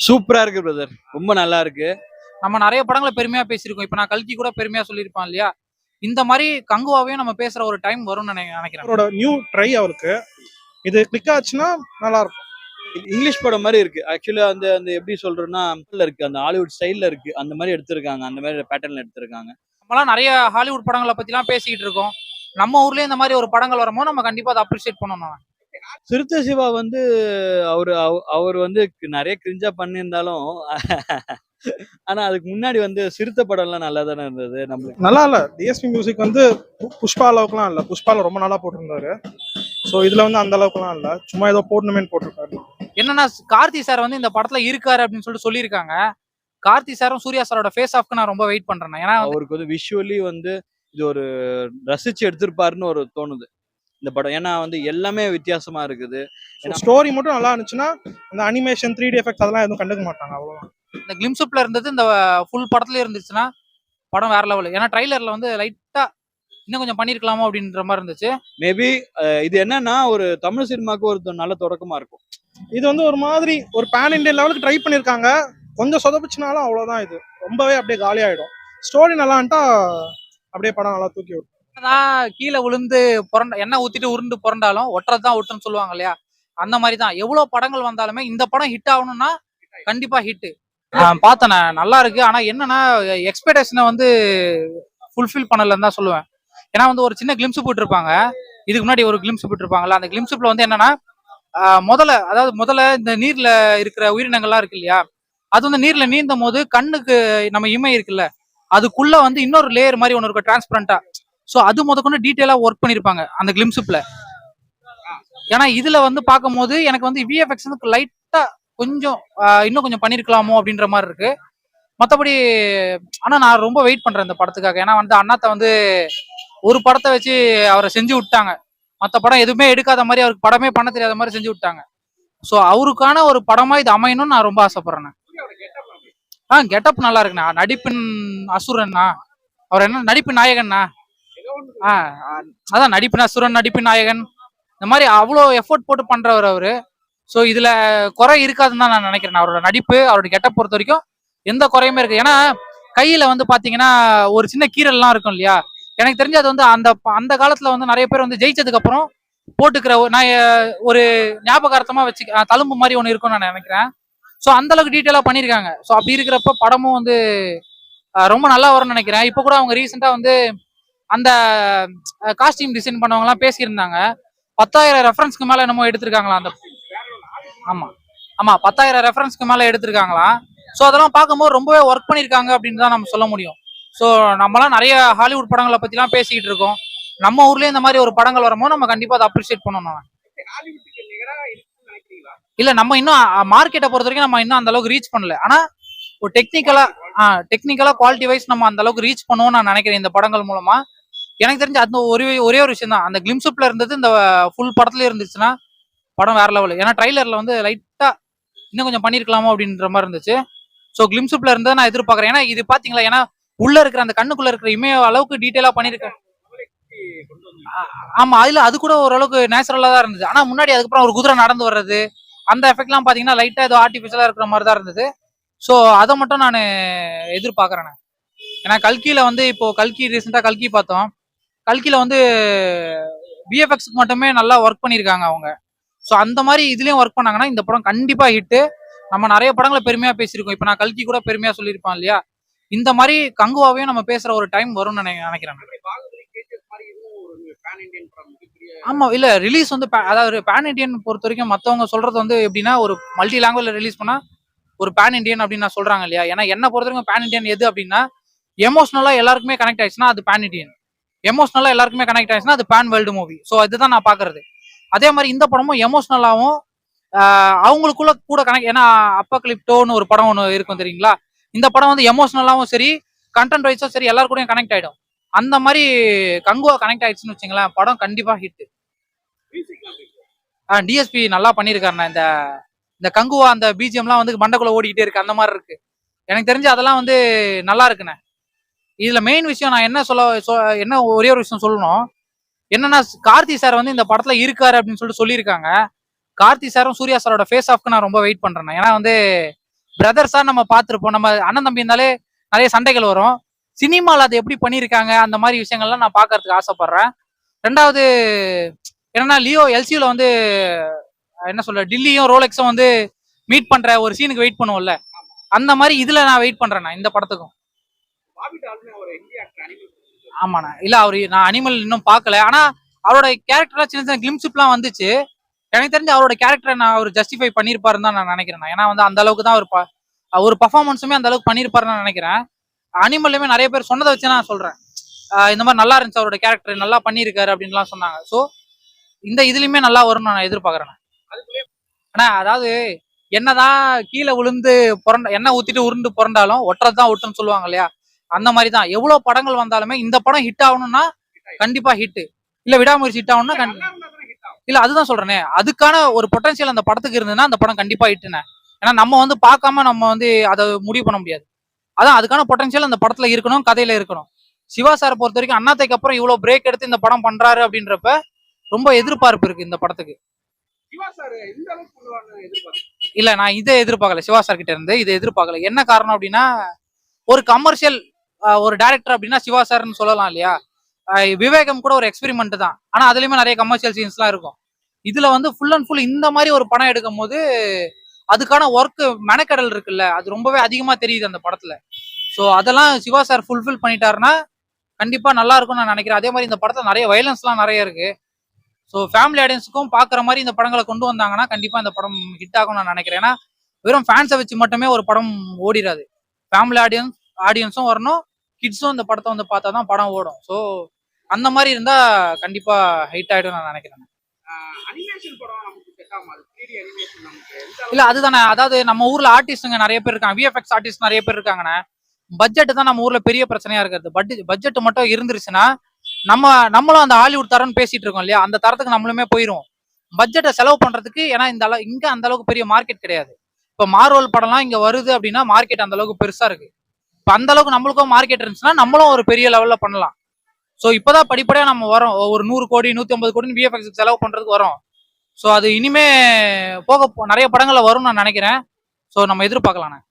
சூப்பரா இருக்கு பிரதர், ரொம்ப நல்லா இருக்கு. நம்ம நிறைய படங்களை பெருமையா பேசியிருக்கோம். இப்ப நான் கல்கி கூட பெருமையா சொல்லியிருப்பான் இல்லையா? இந்த மாதிரி கங்குவாவையும் நம்ம பேசுற ஒரு டைம் வரும்னு நினைக்கிறேன். அவரோட நியூ ட்ரை அவருக்கு இது கிளிக் ஆச்சுன்னா நல்லா இருக்கும். இங்கிலீஷ் படம் மாதிரி இருக்கு ஆக்சுவலா. அந்த அந்த எப்படி சொல்றேன்னா இருக்கு, அந்த ஹாலிவுட் ஸ்டைல்ல இருக்கு, அந்த மாதிரி எடுத்திருக்காங்க, அந்த மாதிரி பேட்டர்ன்ல எடுத்திருக்காங்க. நம்மளாம் நிறைய ஹாலிவுட் படங்களை பத்தி எல்லாம் பேசிக்கிட்டு இருக்கோம். நம்ம ஊர்லயே இந்த மாதிரி ஒரு படங்கள் வரும்போது நம்ம கண்டிப்பா அதை அப்ரிஷியேட் பண்ணணும். சிறுத்தை சிவா வந்து அவரு அவர் வந்து நிறைய கிரிஞ்சா பண்ணியிருந்தாலும் ஆனா அதுக்கு முன்னாடி வந்து சிறுத்தை படம் எல்லாம் நல்லா தானே இருந்தது. நம்மளுக்கு நல்லா இல்ல. டிஎஸ்பி மியூசிக் வந்து புஷ்பா அளவுக்குலாம் இல்ல. புஷ்பால ரொம்ப நல்லா போட்டிருந்தாரு. ஸோ இதுல வந்து அந்த அளவுக்குலாம் இல்ல, சும்மா ஏதோ போடணுமேன்னு போட்டிருக்காரு. என்னன்னா கார்த்தி சார் வந்து இந்த படத்துல இருக்காரு அப்படின்னு சொல்லிட்டு சொல்லியிருக்காங்க. கார்த்தி சாரும் சூர்யா சாரோட ஃபேஸ் ஆஃப்க்கு நான் ரொம்ப வெயிட் பண்றேன். ஏன்னா அவருக்கு வந்து விஷுவலி வந்து இது ஒரு ரசிச்சு எடுத்திருப்பாருன்னு ஒரு தோணுது இந்த படம். ஏன்னா வந்து எல்லாமே வித்தியாசமா இருக்குது. ஸ்டோரி மட்டும் நல்லா இருந்துச்சுன்னா அந்த அனிமேஷன் 3D எஃபெக்ட்ஸ் அதெல்லாம் எதுவும் கண்டுக்க மாட்டாங்க, அவ்வளவுதான். இந்த கிளிம்ஸ்அப்ல இருந்தது இந்த ஃபுல் படத்துல இருந்துச்சுன்னா படம் வேற லெவல். ஏன்னா ட்ரைலர்ல வந்து லைட்டா இன்னும் கொஞ்சம் பண்ணிருக்கலாமோ அப்படின்ற மாதிரி இருந்துச்சு. மேபி இது என்னன்னா ஒரு தமிழ் சினிமாவுக்கு ஒரு நல்ல தொடக்கமா இருக்கும். இது வந்து ஒரு மாதிரி ஒரு பேன் இண்டியன் லெவலுக்கு ட்ரை பண்ணிருக்காங்க. கொஞ்சம் சொதப்பிச்சுனாலும் அவ்வளவுதான். இது ரொம்பவே அப்படியே காலி ஆயிடும். ஸ்டோரி நல்லான்ட்டா அப்படியே படம் நல்லா தூக்கி விடும். கீழே விழுந்து புரண்ட எண்ணெய் ஊத்திட்டு உருண்டு புரண்டாலும் ஒட்டுறதுதான் ஒட்டுன்னு சொல்லுவாங்க இல்லையா? அந்த மாதிரி தான் எவ்வளவு படங்கள் வந்தாலுமே இந்த படம் ஹிட் ஆகணும்னா கண்டிப்பா ஹிட். பார்த்தேன், நல்லா இருக்கு. ஆனா என்னன்னா எக்ஸ்பெக்டேஷனை வந்து ஃபுல்ஃபில் பண்ணலன்னு தான் சொல்லுவேன். ஏன்னா வந்து ஒரு சின்ன கிளிம்ஸ் போட்டிருப்பாங்க, இதுக்கு முன்னாடி ஒரு கிளிம்ஸ் போட்டிருப்பாங்கல்ல, அந்த கிளிம்ஸ்ல வந்து என்னன்னா முதல்ல இந்த நீர்ல இருக்கிற உயிரினங்கள்லாம் இருக்கு இல்லையா, அது வந்து நீர்ல நீந்தும் போது கண்ணுக்கு நம்ம இமை இருக்குல்ல, அதுக்குள்ள வந்து இன்னொரு லேயர் மாதிரி ஒன்று இருக்கும் டிரான்ஸ்பரண்டா. ஸோ அது முதற்கொண்டு டீட்டெயிலா ஒர்க் பண்ணிருப்பாங்க அந்த கிளிம்ஸ்ல. ஏன்னா இதுல வந்து பார்க்கும்போது எனக்கு வந்து விஎஃப்எக்ஸ் வந்து லைட்டா கொஞ்சம் இன்னும் கொஞ்சம் பண்ணிருக்கலாமோ அப்படின்ற மாதிரி இருக்கு. மற்றபடி ஆனா நான் ரொம்ப வெயிட் பண்றேன் இந்த படத்துக்காக. ஏன்னா வந்து அண்ணாத்த வந்து ஒரு படத்தை வச்சு அவரை செஞ்சு விட்டாங்க. மற்ற படம் எதுவுமே எடுக்காத மாதிரி, அவருக்கு படமே பண்ண தெரியாத மாதிரி செஞ்சு விட்டாங்க. ஸோ அவருக்கான ஒரு படமா இது அமையணும்னு நான் ரொம்ப ஆசைப்படுறேன். கெட்டப் நல்லா இருக்குண்ணா. நடிப்பின் அசுரன்னா அவர் என்ன நடிப்பின் நாயகன்னா, அதான் நடிப்பின் அசுரன், நடிப்பின் நாயகன், இந்த மாதிரி அவ்வளோ எஃபோர்ட் போட்டு பண்றவர் அவரு. ஸோ இதுல குறை இருக்காதுன்னு தான் நான் நினைக்கிறேன். அவரோட நடிப்பு, அவரோட கெட்டப் பொறுத்த வரைக்கும் எந்த குறையுமே இருக்கு. ஏன்னா கையில வந்து பாத்தீங்கன்னா ஒரு சின்ன கீரல்லாம் இருக்கும் இல்லையா, எனக்கு தெரிஞ்சு அது வந்து அந்த அந்த காலத்துல வந்து நிறைய பேர் வந்து ஜெயிச்சதுக்கு அப்புறம் போட்டுக்கிற நான் ஒரு ஞாபகார்த்தமா வச்சு தழும்பு மாதிரி ஒன்று இருக்கும்னு நான் நினைக்கிறேன். ஸோ அந்த அளவுக்கு டீட்டெயிலா பண்ணியிருக்காங்க. ஸோ அப்படி இருக்கிறப்ப படமும் வந்து ரொம்ப நல்லா வரும்னு நினைக்கிறேன். இப்போ கூட அவங்க ரீசெண்டா வந்து அந்த காஸ்டியூம் டிசைன் பண்ணவங்க எல்லாம் பேசியிருந்தாங்க. 10,000 ரெஃபரன்ஸ்க்கு மேல என்னமோ எடுத்திருக்காங்களா அந்த. ஆமா ஆமா 10,000 ரெஃபரன்ஸ்க்கு மேல எடுத்திருக்காங்களாம். ஸோ அதெல்லாம் பார்க்கும்போது ரொம்பவே ஒர்க் பண்ணியிருக்காங்க அப்படின்னு தான் நம்ம சொல்ல முடியும். ஸோ நம்மளாம் நிறைய ஹாலிவுட் படங்களை பத்திலாம் பேசிக்கிட்டு இருக்கோம். நம்ம ஊர்லயே இந்த மாதிரி ஒரு படங்கள் வரும்போது நம்ம கண்டிப்பா அதை அப்ரிஷியேட் பண்ணணும். இல்ல நம்ம இன்னும் மார்க்கெட்டை பொறுத்த வரைக்கும் நம்ம இன்னும் அந்த அளவுக்கு ரீச் பண்ணல. ஆனா ஒரு டெக்னிக்கலா குவாலிட்டி வைஸ் நம்ம அந்த அளவுக்கு ரீச் பண்ணுவோம்னு நான் நினைக்கிறேன் இந்த படங்கள் மூலமா. எனக்கு தெரிஞ்சு அந்த ஒரே ஒரு விஷயம் தான், அந்த கிளிம்ஸ்அப்ல இருந்தது இந்த ஃபுல் படத்துல இருந்துச்சுன்னா படம் வேற லெவல். ஏன்னா ட்ரைலர்ல வந்து லைட்டா இன்னும் கொஞ்சம் பண்ணிருக்கலாமோ அப்படின்ற மாதிரி இருந்துச்சு. ஸோ கிளிம்ஸ்அப்ல இருந்ததை நான் எதிர்பார்க்கறேன். ஏன்னா இது பாத்தீங்களா, ஏன்னா உள்ள இருக்கிற அந்த கண்ணுக்குள்ள இருக்கிற இமய அளவுக்கு டீட்டெயிலா பண்ணிருக்கேன். ஆமா அதுல அது கூட ஓரளவுக்கு நேச்சுரலா தான் இருந்தது. ஆனா முன்னாடி அதுக்கப்புறம் ஒரு குதிரை நடந்து வர்றது, அந்த எஃபெக்ட் எல்லாம் பாத்தீங்கன்னா லைட்டா ஏதோ ஆர்டிபிஷியலா இருக்கிற மாதிரி தான் இருந்தது. ஸோ அதை மட்டும் நான் எதிர்பார்க்கறேன். ஏன்னா கல்கியில வந்து இப்போ ரீசெண்டா கல்கி பார்த்தோம். கல்கியில வந்து விஎஃப்எக்ஸ்க்கு மட்டுமே நல்லா ஒர்க் பண்ணியிருக்காங்க அவங்க. ஸோ அந்த மாதிரி இதுலயும் ஒர்க் பண்ணாங்கன்னா இந்த படம் கண்டிப்பா ஹிட். நம்ம நிறைய படங்களை பெருமையா பேசியிருக்கோம். இப்போ நான் கல்கி கூட பெருமையா சொல்லியிருப்பான் இல்லையா, இந்த மாதிரி கங்குவாவையும் நம்ம பேசுற ஒரு டைம் வரும்னு நினைக்கிறேன். ஆமா இல்ல ரிலீஸ் வந்து அதாவது பேன் இண்டியன் பொறுத்த வரைக்கும் மத்தவங்க சொல்றது வந்து எப்படின்னா ஒரு மல்டி லாங்குவேஜ்ல ரிலீஸ் பண்ணா ஒரு பேன் இண்டியன் அப்படின்னு நான் சொல்றாங்க இல்லையா. ஏன்னா என்ன பொறுத்த வரைக்கும் பேன் இண்டியன் எது அப்படின்னா எமோஷனலா எல்லாருக்குமே கனெக்ட் ஆயிடுச்சுன்னா அது பேன் இண்டியன், எமோஷனலா எல்லாருக்குமே கனெக்ட் ஆயிடுச்சுன்னா அது பேன் வேர்ல்டு மூவி. ஸோ இதுதான் நான் பாக்குறது. அதே மாதிரி இந்த படமும் எமோஷனலாவும் அவங்களுக்குள்ள கூட கனெக்ட். ஏன்னா அப்பக்லிப்டோன்னு ஒரு படம் ஒன்று இருக்கும் தெரியுங்களா, இந்த படம் வந்து எமோஷனலாவும் சரி கண்டென்ட் வைஸும் சரி எல்லாரும் கூட கனெக்ட் ஆயிடும். அந்த மாதிரி கங்குவா கனெக்ட் ஆயிடுச்சுன்னு வச்சுங்களேன், படம் கண்டிப்பா ஹிட். டிஎஸ்பி நல்லா பண்ணியிருக்காருண்ணா. இந்த கங்குவா அந்த பிஜிஎம்லாம் வந்து மண்டக்குள்ள ஓடிக்கிட்டே இருக்கு, அந்த மாதிரி இருக்கு. எனக்கு தெரிஞ்சு அதெல்லாம் வந்து நல்லா இருக்குண்ணே. இதுல மெயின் விஷயம் நான் என்ன ஒரே ஒரு விஷயம் சொல்லணும் என்னன்னா, கார்த்தி சார் வந்து இந்த படத்துல இருக்காரு அப்படின்னு சொல்லியிருக்காங்க. கார்த்தி சாரும் சூர்யா சாரோட ஃபேஸ் ஆஃப்க்கு நான் ரொம்ப வெயிட் பண்றேன். ஏன்னா வந்து பிரதர்ஸா நம்ம பார்த்திருப்போம். நம்ம அண்ணன் தம்பி இருந்தாலே நிறைய சண்டைகள் வரும். சினிமால அதை எப்படி பண்ணியிருக்காங்க அந்த மாதிரி விஷயங்கள்லாம் நான் பார்க்கறதுக்கு ஆசைப்படுறேன். ரெண்டாவது என்னன்னா லியோ எல்சியூல வந்து என்ன சொல்ற டில்லியும் ரோலெக்ஸும் வந்து மீட் பண்ற ஒரு சீனுக்கு வெயிட் பண்ணுவோம்ல, அந்த மாதிரி இதுல நான் வெயிட் பண்றேன் இந்த படத்துக்கும். ஆமாண்ணா. இல்ல அவரு நான் அனிமல் இன்னும் பார்க்கல. ஆனா அவரோட கேரக்டர்லாம் சின்ன சின்ன கிளிம்ஸ்லாம் வந்துச்சு. எனக்கு தெரிஞ்சு அவரோட கேரக்டரை நான் அவர் ஜஸ்டிஃபை பண்ணியிருப்பாருன்னு தான் நான் நினைக்கிறேன். ஏன்னா வந்து அந்த அளவுக்கு தான் ஒரு பர்ஃபார்மன்ஸுமே அந்த அளவுக்கு பண்ணியிருப்பாருன்னு நான் நினைக்கிறேன். அனிமல்லுமே நிறைய பேர் சொன்னதை வச்சு நான் சொல்றேன். இந்த மாதிரி நல்லா இருந்துச்சு அவரோட கேரக்டர், நல்லா பண்ணியிருக்காரு அப்படின்லாம் சொன்னாங்க. ஸோ இந்த இதுலயுமே நல்லா வரும்னு நான் எதிர்பார்க்கறேன். ஆனா அதாவது என்னதான் கீழே விழுந்து எண்ணெய் ஊத்திட்டு உருண்டு புரண்டாலும் ஒட்டுறதுதான் ஒட்டுன்னு சொல்லுவாங்க இல்லையா, அந்த மாதிரி தான் எவ்வளவு படங்கள் வந்தாலுமே இந்த படம் ஹிட் ஆகணும்னா கண்டிப்பா ஹிட், இல்ல விடாமுயற்சி ஹிட் ஆகணும்னா இல்ல அதுதான் சொல்றேனே, அதுக்கான ஒரு பொட்டன்சியல் அந்த படத்துக்கு இருந்ததுன்னா அந்த படம் கண்டிப்பா ஹிட்னு. ஏன்னா நம்ம வந்து பார்க்காம நம்ம வந்து அதை முடிவு பண்ண முடியாது. அதான் அதுக்கான பொட்டன்சியல் அந்த படத்துல இருக்கணும், கதையில இருக்கணும். சிவா சார் பொறுத்த வரைக்கும் அண்ணாத்தைக்கு அப்புறம் இவ்வளவு பிரேக் எடுத்து இந்த படம் பண்றாரு அப்படின்றப்ப ரொம்ப எதிர்பார்ப்பு இருக்கு இந்த படத்துக்கு. இல்ல நான் இதை எதிர்பார்க்கல, சிவா சார் கிட்ட இருந்து இதை எதிர்பார்க்கல. என்ன காரணம் அப்படின்னா, ஒரு கமர்ஷியல் ஒரு டைரக்டர் அப்படின்னா சிவா சார்னு சொல்லலாம் இல்லையா. விவேகம் கூட ஒரு எக்ஸ்பெரிமெண்ட் தான், ஆனா அதுலயுமே நிறைய கமர்ஷியல் சீன்ஸ் எல்லாம் இருக்கும். இதுல வந்து ஃபுல் அண்ட் ஃபுல் இந்த மாதிரி ஒரு படம் எடுக்கும் போது அதுக்கான ஒர்க் மெனக்கடல் இருக்குல்ல, அது ரொம்பவே அதிகமா தெரியுது அந்த படத்துல. ஸோ அதெல்லாம் சிவா சார் ஃபுல்ஃபில் பண்ணிட்டாருன்னா கண்டிப்பா நல்லா இருக்கும்னு நான் நினைக்கிறேன். அதே மாதிரி இந்த படத்துல நிறைய வயலன்ஸ்லாம் நிறைய இருக்கு. ஸோ ஃபேமிலி ஆடியன்ஸுக்கும் பாக்குற மாதிரி இந்த படங்களை கொண்டு வந்தாங்கன்னா கண்டிப்பா இந்த படம் ஹிட் ஆகும் நான் நினைக்கிறேன். ஏன்னா வெறும் ஃபேன்ஸை வச்சு மட்டுமே ஒரு படம் ஓடிடாது. ஃபேமிலி ஆடியன்ஸும் வரணும், கிட்ஸும் இந்த படத்தை வந்து பார்த்தா தான் படம் ஓடும். ஸோ அந்த மாதிரி இருந்தா கண்டிப்பா ஹிட் ஆயிடும் நான் நினைக்கிறேன். இல்ல அதுதானே, அதாவது நம்ம ஊர்ல ஆர்டிஸ்டுங்க நிறைய பேர் இருக்காங்க, விஎஃப்எக்ஸ் ஆர்டிஸ்ட் நிறைய பேர் இருக்காங்கண்ணே. பட்ஜெட் தான் நம்ம ஊர்ல பெரிய பிரச்சனையா இருக்கிறது. பட்ஜெட் மட்டும் இருந்துருச்சுன்னா நம்மளும் அந்த ஹாலிவுட் தரம்னு பேசிட்டு இருக்கோம் இல்லையா, அந்த தரத்துக்கு நம்மளுமே போயிரும். பட்ஜெட்டை செலவு பண்றதுக்கு, ஏன்னா இங்க அந்த அளவுக்கு பெரிய மார்க்கெட் கிடையாது. இப்ப மார்வல் படம்லாம் இங்க வருது அப்படின்னா மார்க்கெட் அந்த அளவுக்கு பெருசா இருக்கு. இப்ப அந்த அளவுக்கு நம்மளுக்கும் மார்க்கெட் இருந்துச்சுன்னா நம்மளும் ஒரு பெரிய லெவல்ல பண்ணலாம். ஸோ இப்பதான் படிப்படியா நம்ம வரோம், ஒரு 100 கோடி 150 கோடின்னு விஎஃப்எக்ஸ் செலவு பண்றதுக்கு வரோம். ஸோ அது இனிமே போக நிறைய படங்கள்ல வரும்னு நான் நினைக்கிறேன். ஸோ நம்ம எதிர்பார்க்கலாம்.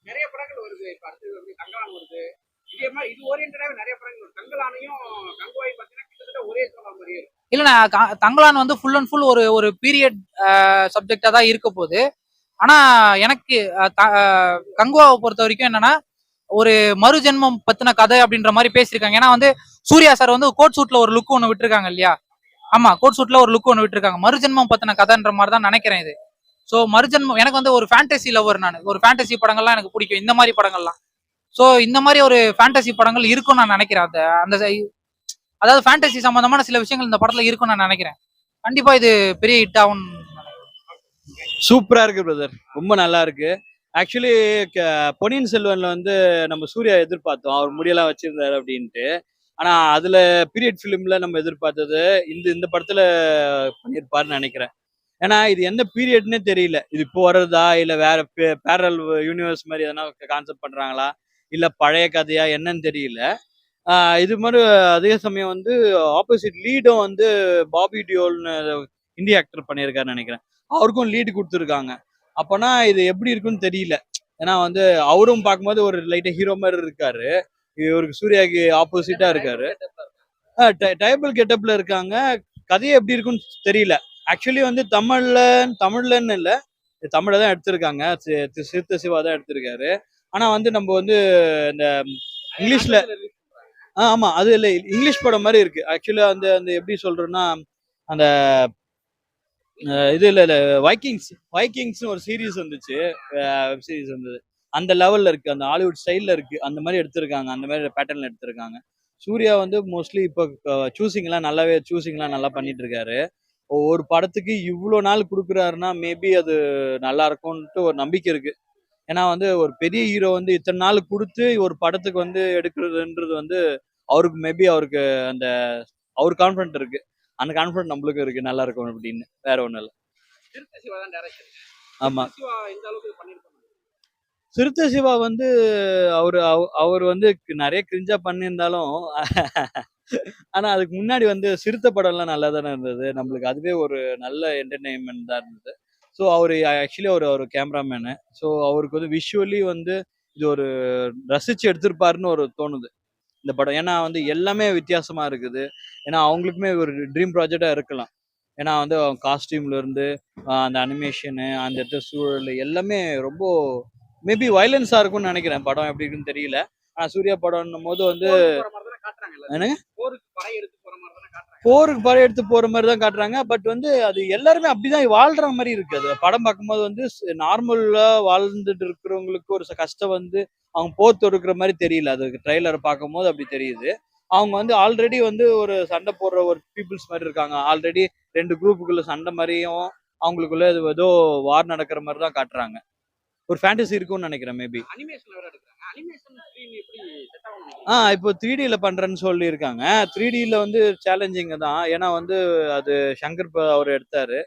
நிறைய படங்கள் வருது. இப்ப அடுத்தது வந்து தங்கலான் வருது. இதே மாதிரி இது ஓரியன்டாவே நிறைய படங்கள் வருது. தங்கலானையும் கங்குவாய் பார்த்தீங்கன்னா கிட்டத்தட்ட ஒரே சொல்ற மாதிரியே இருக்கு. இல்லண்ணா, தங்கலான் வந்து ஃபுல் அண்ட் ஃபுல் ஒரு பீரியட் சப்ஜெக்டா தான் இருக்க போகுது. ஆனா எனக்கு கங்குவாவை பொறுத்த வரைக்கும் என்னன்னா ஒரு மறுஜென்மம் பத்தின கதை அப்படின்ற மாதிரி பேசியிருக்காங்க. ஏன்னா வந்து சூர்யா சார் வந்து கோட் சூட்ல ஒரு லுக் ஒன்று விட்டுருக்காங்க இல்லையா. ஆமா, கோட் சூட்ல ஒரு லுக் ஒன்று விட்டுருக்காங்க. மறுஜென்மம் பத்தின கதைன்ற மாதிரி தான் நினைக்கிறேன் இது. ஸோ மறுஜென்மம் எனக்கு வந்து ஒரு ஃபேண்டசி லவர், நான் ஒரு ஃபேண்டசி படங்கள்லாம் எனக்கு பிடிக்கும், இந்த மாதிரி படங்கள்லாம். ஸோ இந்த மாதிரி ஒரு ஃபேண்டசி படங்கள் இருக்கும்னு நான் நினைக்கிறேன். அந்த அதாவது ஃபேண்டசி சம்பந்தமான சில விஷயங்கள் இந்த படத்துல இருக்கும்னு நான் நினைக்கிறேன். கண்டிப்பா இது பெரிய ஹிட் ஆகும். சூப்பரா இருக்கு பிரதர், ரொம்ப நல்லா இருக்கு. ஆக்சுவலி பொன்னியின் செல்வன்ல வந்து நம்ம சூர்யா எதிர்பார்த்தோம், அவர் முடியெல்லாம் வச்சிருந்தாரு அப்படின்ட்டு. ஆனா அதுல பீரியட் ஃபிலிம்ல நம்ம எதிர்பார்த்தது இந்த படத்துல பண்ணியிருப்பாருன்னு நினைக்கிறேன். ஏன்னா இது எந்த பீரியட்னே தெரியல. இது இப்போ வர்றதா இல்ல வேற பேரல் யூனிவர்ஸ் மாதிரி எதனா கான்செப்ட் பண்றாங்களா இல்ல பழைய கதையா என்னன்னு தெரியல. இது மாதிரி அதே சமயம் வந்து ஆப்போசிட் லீடும் வந்து பாபி டியோல்னு இந்திய ஆக்டர் பண்ணியிருக்காருன்னு நினைக்கிறேன். அவருக்கும் லீடு கொடுத்துருக்காங்க. அப்பனா இது எப்படி இருக்குன்னு தெரியல. ஏன்னா வந்து அவரும் பார்க்கும்போது ஒரு லைட்டா ஹீரோ மாதிரி இருக்காரு, இவருக்கு சூர்யாக்கு ஆப்போசிட்டா இருக்காரு. டைபிள் கெட்டப்ல இருக்காங்க. கதையை எப்படி இருக்குன்னு தெரியல. ஆக்சுவலி வந்து தமிழ்லன்னு இல்ல, தமிழ தான் எடுத்திருக்காங்க. சிறுத்தை சிவா தான் எடுத்திருக்காரு. ஆனா வந்து நம்ம வந்து இந்த இங்கிலீஷ்ல ஆமா அது இல்ல, இங்கிலீஷ் படம் மாதிரி இருக்கு. ஆக்சுவலா வந்து அந்த எப்படி சொல்றேன்னா அந்த இது இல்ல வைக்கிங்ஸ் ஒரு சீரீஸ் வந்துச்சு, வெப் சீரிஸ் வந்தது. அந்த லெவல்ல இருக்கு, அந்த ஹாலிவுட் ஸ்டைல்ல இருக்கு. அந்த மாதிரி எடுத்திருக்காங்க, அந்த மாதிரி பேட்டர்ன்ல எடுத்திருக்காங்க. சூர்யா வந்து மோஸ்ட்லி இப்போ சூசிங்லாம் நல்லா பண்ணிட்டு இருக்காரு. ஒரு படத்துக்கு இவ்வளோ நாள் கொடுக்குறாருன்னா மேபி அது நல்லா இருக்கும்ட்டு ஒரு நம்பிக்கை இருக்கு. ஏன்னா வந்து ஒரு பெரிய ஹீரோ வந்து இத்தனை நாள் கொடுத்து ஒரு படத்துக்கு வந்து எடுக்கிறதுன்றது வந்து அவருக்கு மேபி அவருக்கு அந்த அவர் கான்ஃபிடன்ட் இருக்கு. அந்த கான்ஃபிடன்ட் நம்மளுக்கும் இருக்கு, நல்லா இருக்கும் அப்படின்னு. வேற ஒண்ணும் இல்லை. ஆமா, சிறுத்தை சிவா வந்து அவர் வந்து நிறைய கிரிஞ்சா பண்ணியிருந்தாலும் ஆனா அதுக்கு முன்னாடி வந்து சிறுத்தை படம் எல்லாம் நல்லா தானே இருந்தது நம்மளுக்கு. அதுவே ஒரு நல்ல என்டர்டெயின்மெண்ட் தான் இருந்தது. ஸோ அவர் ஆக்சுவலி ஒரு கேமராமேனு. ஸோ அவருக்கு வந்து விஷுவலி வந்து இது ஒரு ரசிச்சு எடுத்திருப்பாருன்னு ஒரு தோணுது இந்த படம். ஏன்னா வந்து எல்லாமே வித்தியாசமா இருக்குது. ஏன்னா அவங்களுக்குமே ஒரு ட்ரீம் ப்ராஜெக்டா இருக்கலாம். ஏன்னா வந்து காஸ்டியூம்ல இருந்து அந்த அனிமேஷனு, அந்த இடத்துல சூழல் எல்லாமே ரொம்ப மேபி வயலன்ஸா இருக்கும்னு நினைக்கிறேன். படம் எப்படி இருக்குன்னு தெரியல. ஆனா சூர்யா படம்ன்னும் போது வந்து என்னங்க போருக்கு படம் எடுத்து போற மாதிரி தான் காட்டுறாங்க. பட் வந்து அது எல்லாருமே அப்படிதான் வாழ்ற மாதிரி இருக்கு. அது படம் பார்க்கும்போது வந்து நார்மலா வாழ்ந்துட்டு இருக்கிறவங்களுக்கு ஒரு கஷ்டம் வந்து அவங்க போர் தொடுக்கிற மாதிரி தெரியல. அது ட்ரெய்லர் பார்க்கும்போது அப்படி தெரியுது. அவங்க வந்து ஆல்ரெடி வந்து ஒரு சண்டை போடுற ஒரு பீப்புள்ஸ் மாதிரி இருக்காங்க. ஆல்ரெடி 2 குரூப்புக்குள்ள சண்டை மாதிரியும் அவங்களுக்குள்ள இது ஏதோ வார் நடக்கிற மாதிரி தான் காட்டுறாங்க. ஒரு ஃபேண்டசி இருக்கும்னு நினைக்கிறேன் மேபி. இப்போ 3Dல பண்றேன்னு சொல்லியிருக்காங்க. 3Dல வந்து சேலஞ்சிங் தான். ஏன்னா வந்து அது சங்கர் அவர் எடுத்தாரு.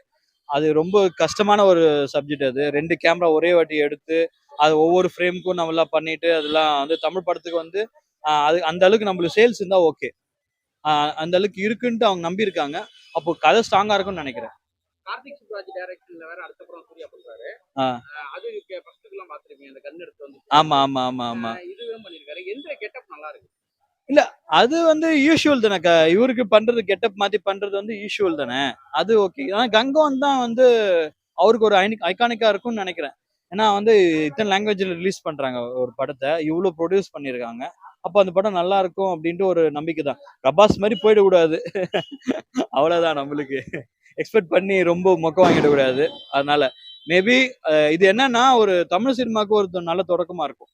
அது ரொம்ப கஷ்டமான ஒரு சப்ஜெக்ட் அது. 2 கேமரா ஒரே வாட்டி எடுத்து, அது ஒவ்வொரு ஃப்ரேமுக்கும் நம்மலாம் பண்ணிட்டு, அதெல்லாம் வந்து தமிழ் படத்துக்கு வந்து அது அந்த அளவுக்கு நம்மளுக்கு சேல்ஸ் இருந்தா ஓகே. அந்த அளவுக்கு இருக்குன்ட்டு அவங்க நம்பியிருக்காங்க. அப்போ கதை ஸ்ட்ராங்கா இருக்கும்னு நினைக்கிறேன். கார்த்திக் சுப்ராஜ் டைரக்ஷன்ல வேற அடுத்த படம் சூர்யா பண்றாரு. அது ஃபர்ஸ்ட்லாம் பாத்துருப்பீங்க. அந்த கன் எடுத்து வந்து ஆமா ஆமா ஆமா ஆமா இதுவும் பண்ணிருக்காரு. எந்த கெட்டப் நல்லா இருக்கு? இல்ல அது வந்து யூஷுவல் தானே. இவருக்கு பண்றது கெட்டப் மாத்தி பண்றது வந்து யூஷுவல் தானே. அது ஓகே. ஆனா கங்கோன் தான் வந்து அவருக்கு ஒரு ஐகானிக்கா இருக்கும்னு நினைக்கிறேன். ஏன்னா வந்து இத்தனை லாங்குவேஜ்ல ரிலீஸ் பண்றாங்க ஒரு படத்தை. இவ்வளவு ப்ரொடியூஸ் பண்ணிருக்காங்க. அப்போ அந்த படம் நல்லா இருக்கும் அப்படின்ட்டு ஒரு நம்பிக்கை தான். பிரபாஸ் மாதிரி போயிடக்கூடாது. அவ்வளவுதான் நம்மளுக்கு. எக்ஸ்பெக்ட் பண்ணி ரொம்ப மொக்க வாங்கிடக்கூடாது. அதனால மேபி இது என்னன்னா ஒரு தமிழ் சினிமாவுக்கு ஒரு நல்ல தொடக்கமா இருக்கும்.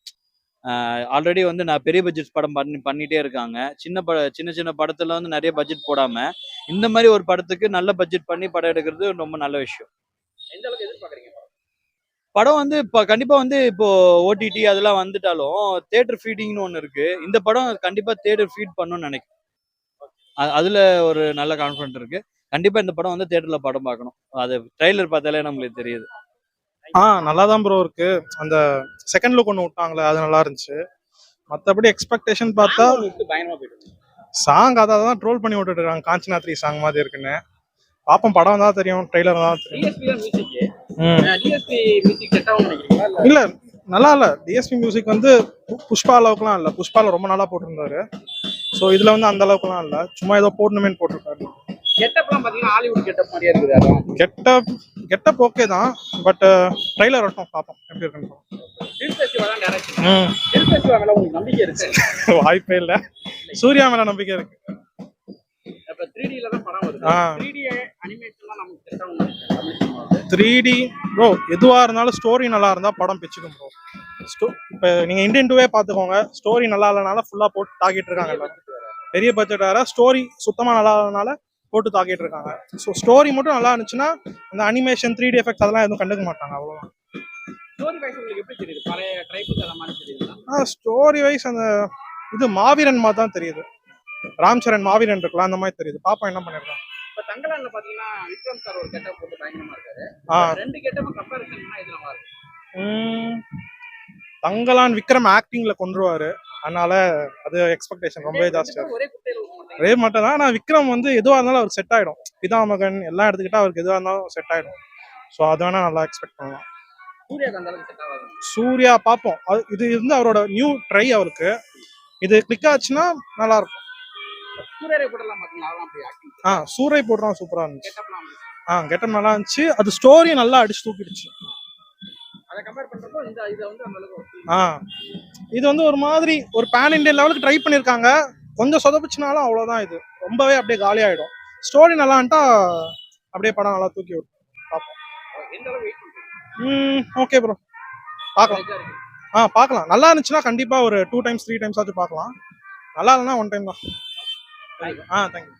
ஆல்ரெடி வந்து நான் பெரிய பட்ஜெட் படம் பண்ணிட்டே இருக்காங்க. சின்ன சின்ன படத்துல வந்து நிறைய பட்ஜெட் போடாம இந்த மாதிரி ஒரு படத்துக்கு நல்ல பட்ஜெட் பண்ணி படம் எடுக்கிறது ரொம்ப நல்ல விஷயம். எந்த அளவுக்கு எதிர்பார்க்கறீங்க? படம் வந்து இப்போ கண்டிப்பா வந்து இப்போ ஓடிடி அதெல்லாம் வந்துட்டாலும் தியேட்டர் ஃபீடிங்னு ஒன்று இருக்கு. இந்த படம் கண்டிப்பா தியேட்டர் ஃபீட் பண்ணும்னு நினைக்கிறேன். அதுல ஒரு நல்ல கான்ஃபிடன்ட் இருக்கு. கண்டிப்பா இந்த படம் வந்து தியேட்டர்ல படம் பார்க்கணும். அது ட்ரெய்லர் பார்த்தாலே நம்மளுக்கு தெரியுது. நல்லா தான் ப்ரோ இருக்கு. அந்த செகண்ட் லுக் ஒன்று விட்டாங்களே அது நல்லா இருந்துச்சு. மற்றபடி எக்ஸ்பெக்டேஷன் பார்த்தா சாங் அதை தான் ட்ரோல் பண்ணி விட்டுட்டு இருக்காங்க. காஞ்சனா 3 சாங் மாதிரி இருக்குன்னு. பாப்போம், படம் தான் தெரியும், ட்ரெய்லர் தான் தெரியும். இல்ல நல்லா இல்ல. டிஎஸ்பி மியூசிக் வந்து புஷ்பா அளவுக்குலாம் இல்ல. புஷ்பால ரொம்ப நல்லா போட்டிருந்தாரு. ஸோ இதுல வந்து அந்த அளவுக்குலாம் இல்ல. சும்மா ஏதோ போடணுமேன்னு போட்டிருக்காரு. கெட்டப்லாம் பாத்தீங்கன்னா ஹாலிவுட் கெட்டப் மாதிரியே இருக்குது. கெட்டப் ஓகே தான். பட் ட்ரெய்லர் வரட்டும், பாப்போம் எப்படி இருக்குன்னு. வாய்ப்பே இல்ல. சூர்யா மேல நம்பிக்கை இருக்கு. 3D ப்ரோ எதுவா இருந்தாலும் ஸ்டோரி நல்லா இருந்தா படம் பிச்சுக்கும் ப்ரோ. இப்போ நீங்க இந்தியன் 2வே பாத்துக்கோங்க. ஸ்டோரி நல்லா இல்லனால ஃபுல்லா போட்டு தாக்கிட்டு இருக்காங்க எல்லாரும். பெரிய பட்ஜெட் வேற, ஸ்டோரி சுத்தமா நல்லா இல்லனால போட்டு தாக்கிட்டு இருக்காங்க. ஸோ ஸ்டோரி மட்டும் நல்லா இருந்துச்சுன்னா அந்த அனிமேஷன் 3D எஃபெக்ட்ஸ் அதெல்லாம் எதுவும் கண்டுக்க மாட்டாங்க. அவ்வளவுதான். ஸ்டோரி வைஸ் அந்த இது மாவீரன் மாதிரி தான் தெரியுது. ராம் சரண் மாவீரன் இருக்கலாம் அந்த மாதிரி தெரியுது. பாப்பா என்ன பண்ணிருக்காங்க. இப்ப தங்கலான்ல பாத்தீங்கன்னா விக்ரம் சார் ஒரு கெட்டப் போட்டு பயங்கரமா இருக்காரு. ரெண்டு கெட்டப் கம்பேரிசன் பண்ணா இது நல்லா இருக்கு. தங்கலான் விக்ரம் ஆக்டிங்ல கொன்றுவாரு. அதனால அது எக்ஸ்பெக்டேஷன் ரொம்பவே ஜாஸ்தியா ஒரே மட்டும் தான். ஆனா விக்ரம் வந்து எதுவா இருந்தாலும் அவருக்கு செட் ஆயிடும். பிதாமகன் எல்லாம் எடுத்துக்கிட்டா அவருக்கு எதுவா இருந்தாலும் செட் ஆயிடும். ஸோ அது வேணா நல்லா எக்ஸ்பெக்ட் பண்ணலாம். சூர்யா பார்ப்போம். இது வந்து அவரோட நியூ ட்ரை. அவருக்கு இது கிளிக் ஆச்சுன்னா நல்லா இருக்கும். சூரை போடுறான் சூப்பரா இருந்துச்சு. கெட்டப் நல்லா இருந்துச்சு. அது ஸ்டோரி நல்லா அடிச்சு தூக்கிடுச்சு. இது வந்து ஒரு மாதிரி ஒரு பேன் இண்டியன் லெவலுக்கு ட்ரை பண்ணிருக்காங்க. கொஞ்சம் சொதப்பிச்சுனாலும் அவ்வளவுதான். இது ரொம்பவே அப்படியே காலி ஆயிடும். ஸ்டோரி நல்லா இருந்துட்டா அப்படியே படம் நல்லா தூக்கி விடும். பார்ப்போம். ஓகே ப்ரோ, பார்க்கலாம். பார்க்கலாம். நல்லா இருந்துச்சுன்னா கண்டிப்பா ஒரு 2 times 3 times ஆச்சும் பார்க்கலாம். நல்லா இல்லைன்னா 1 time தான். தேங்க்யூ.